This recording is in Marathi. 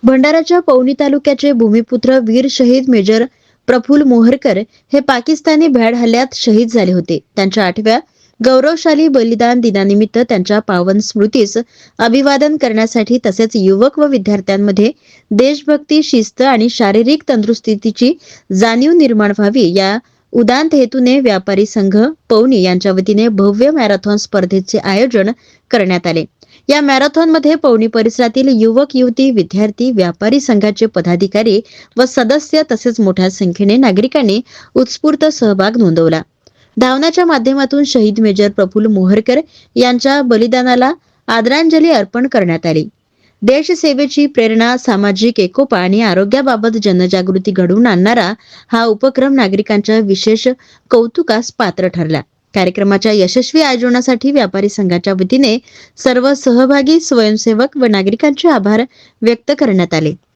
भंडाराच्या पवनी तालुक्याचे भूमिपुत्र वीर शहीद मेजर प्रफुल्ल मोहरकर हे पाकिस्तानी भ्याड हल्ल्यात शहीद झाले होते. त्यांच्या 8व्या गौरवशाली बलिदान दिनानिमित्त त्यांच्या पावन स्मृतीस अभिवादन करण्यासाठी तसेच युवक व विद्यार्थ्यांमध्ये देशभक्ती, शिस्त आणि शारीरिक तंदुरुस्तीची जाणीव निर्माण व्हावी या उदात्त हेतूने व्यापारी संघ पवनी यांच्या वतीने भव्य मॅरेथॉन स्पर्धेचे आयोजन करण्यात आले. या मॅरेथॉनमध्ये पवनी परिसरातील युवक, युवती, विद्यार्थी, व्यापारी संघाचे पदाधिकारी व सदस्य तसेच मोठ्या संख्येने नागरिकांनी उत्स्फूर्त सहभाग नोंदवला. धावण्याच्या माध्यमातून शहीद मेजर प्रफुल्ल मोहरकर यांच्या बलिदानाला आदरांजली अर्पण करण्यात आली. देशसेवेची प्रेरणा, सामाजिक एकोपा आणि आरोग्याबाबत जनजागृती घडवून आणणारा हा उपक्रम नागरिकांच्या विशेष कौतुकास पात्र ठरला. कार्यक्रमाच्या यशस्वी आयोजनासाठी व्यापारी संघाच्या वतीने सर्व सहभागी, स्वयंसेवक व नागरिकांचे आभार व्यक्त करण्यात आले.